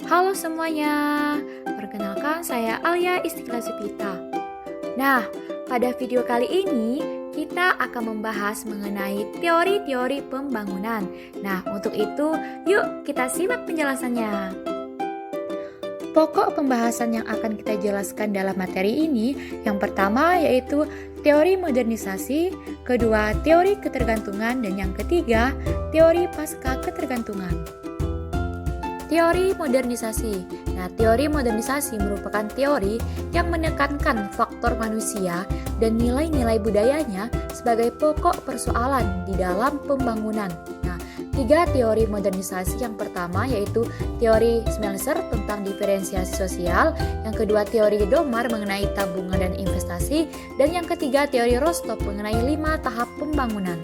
Halo semuanya, perkenalkan saya Alia Istiqlal Supita. Nah, pada video kali ini kita akan membahas mengenai teori-teori pembangunan. Nah, untuk itu yuk kita simak penjelasannya. Pokok pembahasan yang akan kita jelaskan dalam materi ini, yang pertama yaitu teori modernisasi, kedua teori ketergantungan, dan yang ketiga teori pasca ketergantungan. Teori modernisasi. Nah, teori modernisasi merupakan teori yang menekankan faktor manusia dan nilai-nilai budayanya sebagai pokok persoalan di dalam pembangunan. Nah, tiga teori modernisasi yang pertama yaitu teori Smelser tentang diferensiasi sosial, yang kedua teori Domar mengenai tabungan dan investasi, dan yang ketiga teori Rostov mengenai 5 tahap pembangunan.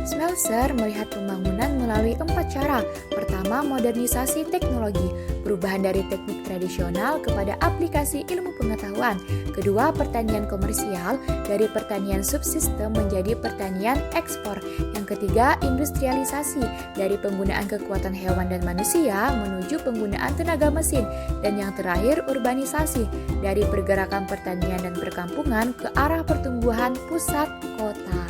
Smelser melihat pembangunan melalui 4 cara. Pertama, modernisasi teknologi, perubahan dari teknik tradisional kepada aplikasi ilmu pengetahuan. Kedua, pertanian komersial, dari pertanian subsistem menjadi pertanian ekspor. Yang ketiga, industrialisasi, dari penggunaan kekuatan hewan dan manusia menuju penggunaan tenaga mesin. Dan yang terakhir, urbanisasi, dari pergerakan pertanian dan perkampungan ke arah pertumbuhan pusat kota.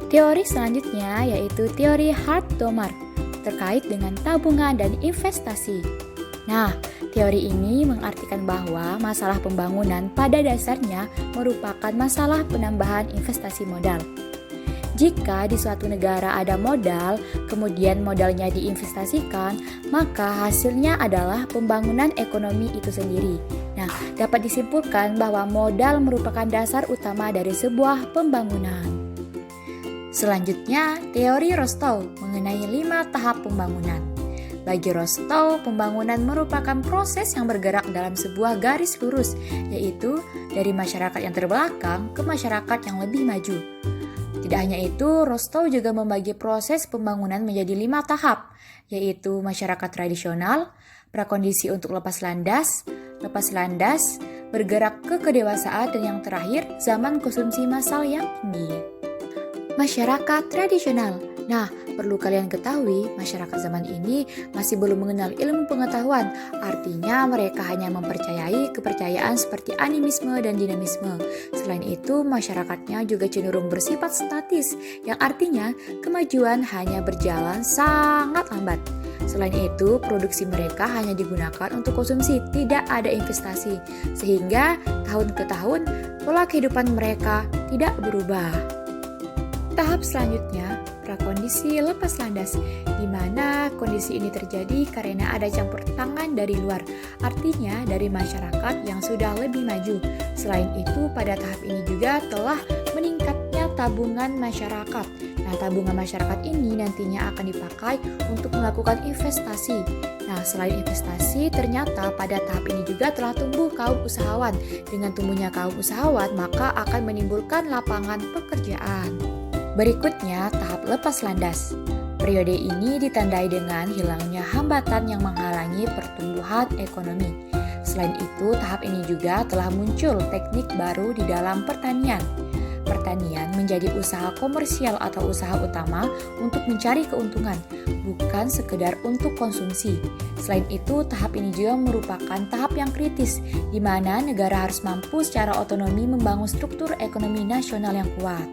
Teori selanjutnya yaitu teori Hart-Domar terkait dengan tabungan dan investasi. Nah, teori ini mengartikan bahwa masalah pembangunan pada dasarnya merupakan masalah penambahan investasi modal. Jika di suatu negara ada modal, kemudian modalnya diinvestasikan, maka hasilnya adalah pembangunan ekonomi itu sendiri. Nah, dapat disimpulkan bahwa modal merupakan dasar utama dari sebuah pembangunan. Selanjutnya, teori Rostov mengenai 5 tahap pembangunan. Bagi Rostov, pembangunan merupakan proses yang bergerak dalam sebuah garis lurus, yaitu dari masyarakat yang terbelakang ke masyarakat yang lebih maju. Tidak hanya itu, Rostov juga membagi proses pembangunan menjadi 5 tahap, yaitu masyarakat tradisional, prakondisi untuk lepas landas, bergerak ke kedewasaan, dan yang terakhir, zaman konsumsi massal yang tinggi. Masyarakat tradisional. Nah, perlu kalian ketahui, masyarakat zaman ini masih belum mengenal ilmu pengetahuan. Artinya mereka hanya mempercayai kepercayaan seperti animisme dan dinamisme. Selain itu, masyarakatnya juga cenderung bersifat statis, yang artinya kemajuan hanya berjalan sangat lambat. Selain itu, produksi mereka hanya digunakan untuk konsumsi, tidak ada investasi. Sehingga tahun ke tahun, pola kehidupan mereka tidak berubah. Tahap selanjutnya, prakondisi lepas landas, di mana kondisi ini terjadi karena ada campur tangan dari luar, artinya dari masyarakat yang sudah lebih maju. Selain itu, pada tahap ini juga telah meningkatnya tabungan masyarakat. Nah, tabungan masyarakat ini nantinya akan dipakai untuk melakukan investasi. Nah, selain investasi, ternyata pada tahap ini juga telah tumbuh kaum usahawan. Dengan tumbuhnya kaum usahawan, maka akan menimbulkan lapangan pekerjaan. Berikutnya, tahap lepas landas. Periode ini ditandai dengan hilangnya hambatan yang menghalangi pertumbuhan ekonomi. Selain itu, tahap ini juga telah muncul teknik baru di dalam pertanian. Pertanian menjadi usaha komersial atau usaha utama untuk mencari keuntungan, bukan sekedar untuk konsumsi. Selain itu, tahap ini juga merupakan tahap yang kritis, di mana negara harus mampu secara otonomi membangun struktur ekonomi nasional yang kuat.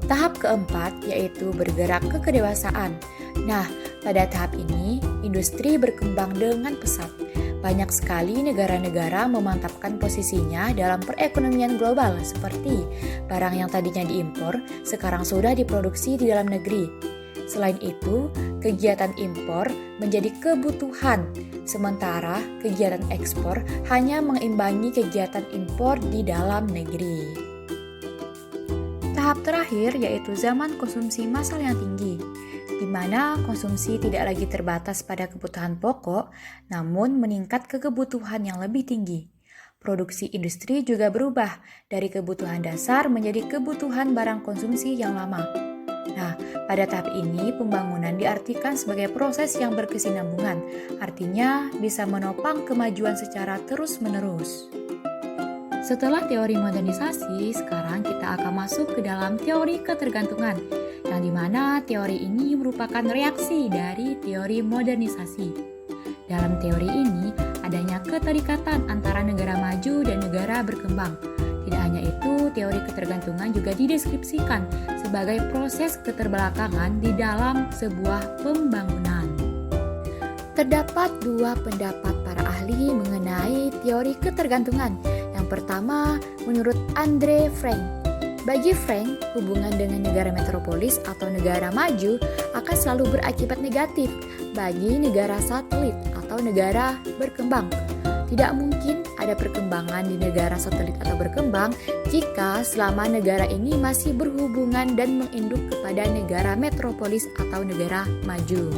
Tahap keempat yaitu bergerak ke kedewasaan. Nah, pada tahap ini, industri berkembang dengan pesat. Banyak sekali negara-negara memantapkan posisinya dalam perekonomian global, seperti barang yang tadinya diimpor, sekarang sudah diproduksi di dalam negeri. Selain itu, kegiatan impor menjadi kebutuhan, sementara kegiatan ekspor hanya mengimbangi kegiatan impor di dalam negeri. Tahap terakhir yaitu zaman konsumsi massal yang tinggi, di mana konsumsi tidak lagi terbatas pada kebutuhan pokok, namun meningkat ke kebutuhan yang lebih tinggi. Produksi industri juga berubah dari kebutuhan dasar menjadi kebutuhan barang konsumsi yang lama. Nah, pada tahap ini pembangunan diartikan sebagai proses yang berkesinambungan, artinya bisa menopang kemajuan secara terus-menerus. Setelah teori modernisasi, sekarang kita akan masuk ke dalam teori ketergantungan, yang dimana teori ini merupakan reaksi dari teori modernisasi. Dalam teori ini, adanya keterikatan antara negara maju dan negara berkembang. Tidak hanya itu, teori ketergantungan juga dideskripsikan sebagai proses keterbelakangan di dalam sebuah pembangunan. Terdapat dua pendapat para ahli mengenai teori ketergantungan. Yang pertama, menurut Andre Frank. Bagi Frank, hubungan dengan negara metropolis atau negara maju akan selalu berakibat negatif bagi negara satelit atau negara berkembang. Tidak mungkin ada perkembangan di negara satelit atau berkembang jika selama negara ini masih berhubungan dan menginduk kepada negara metropolis atau negara maju.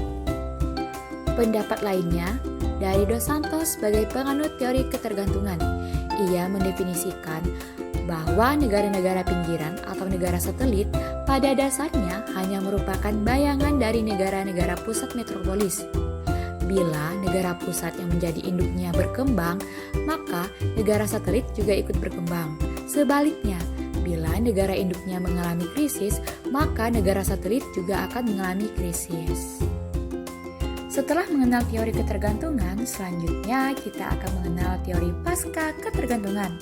Pendapat lainnya dari Dos Santos sebagai penganut teori ketergantungan. Ia mendefinisikan bahwa negara-negara pinggiran atau negara satelit pada dasarnya hanya merupakan bayangan dari negara-negara pusat metropolis. Bila negara pusat yang menjadi induknya berkembang, maka negara satelit juga ikut berkembang. Sebaliknya, bila negara induknya mengalami krisis, maka negara satelit juga akan mengalami krisis. Setelah mengenal teori ketergantungan, selanjutnya kita akan mengenal teori pasca ketergantungan.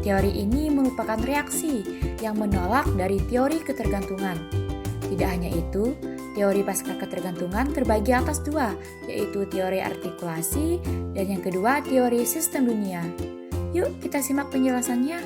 Teori ini merupakan reaksi yang menolak dari teori ketergantungan. Tidak hanya itu, teori pasca ketergantungan terbagi atas dua, yaitu teori artikulasi dan yang kedua teori sistem dunia. Yuk kita simak penjelasannya.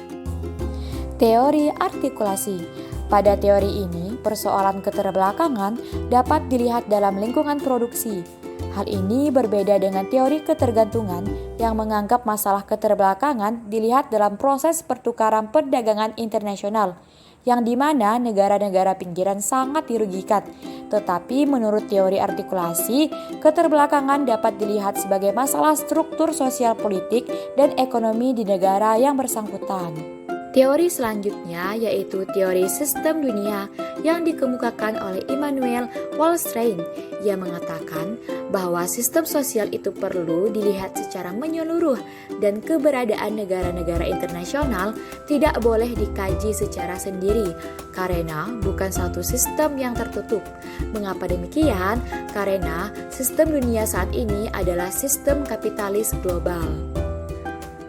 Teori artikulasi. Pada teori ini, persoalan keterbelakangan dapat dilihat dalam lingkungan produksi. Hal ini berbeda dengan teori ketergantungan yang menganggap masalah keterbelakangan dilihat dalam proses pertukaran perdagangan internasional, yang dimana negara-negara pinggiran sangat dirugikan. Tetapi menurut teori artikulasi, keterbelakangan dapat dilihat sebagai masalah struktur sosial politik dan ekonomi di negara yang bersangkutan. Teori selanjutnya yaitu teori sistem dunia yang dikemukakan oleh Immanuel Wallerstein. Ia mengatakan bahwa sistem sosial itu perlu dilihat secara menyeluruh dan keberadaan negara-negara internasional tidak boleh dikaji secara sendiri karena bukan satu sistem yang tertutup. Mengapa demikian? Karena sistem dunia saat ini adalah sistem kapitalis global.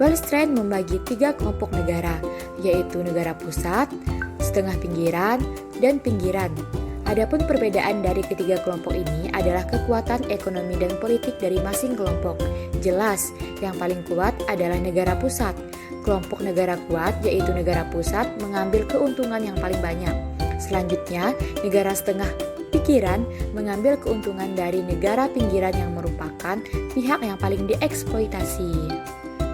Wallerstein membagi 3 kelompok negara, yaitu negara pusat, setengah pinggiran, dan pinggiran. Adapun perbedaan dari ketiga kelompok ini adalah kekuatan ekonomi dan politik dari masing kelompok. Jelas, yang paling kuat adalah negara pusat. Kelompok negara kuat, yaitu negara pusat, mengambil keuntungan yang paling banyak. Selanjutnya, negara setengah pinggiran mengambil keuntungan dari negara pinggiran yang merupakan pihak yang paling dieksploitasi.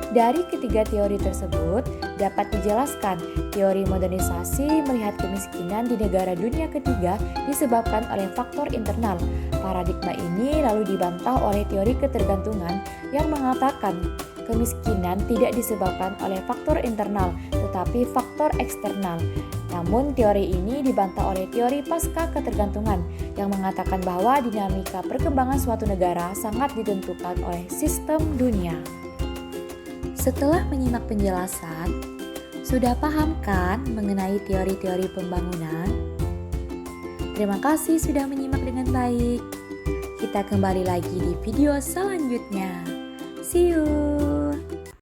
Dari ketiga teori tersebut dapat dijelaskan teori modernisasi melihat kemiskinan di negara dunia ketiga disebabkan oleh faktor internal. Paradigma ini lalu dibantah oleh teori ketergantungan yang mengatakan kemiskinan tidak disebabkan oleh faktor internal tetapi faktor eksternal. Namun teori ini dibantah oleh teori pasca ketergantungan yang mengatakan bahwa dinamika perkembangan suatu negara sangat ditentukan oleh sistem dunia. Setelah menyimak penjelasan, sudah paham kan mengenai teori-teori pembangunan? Terima kasih sudah menyimak dengan baik. Kita kembali lagi di video selanjutnya. See you!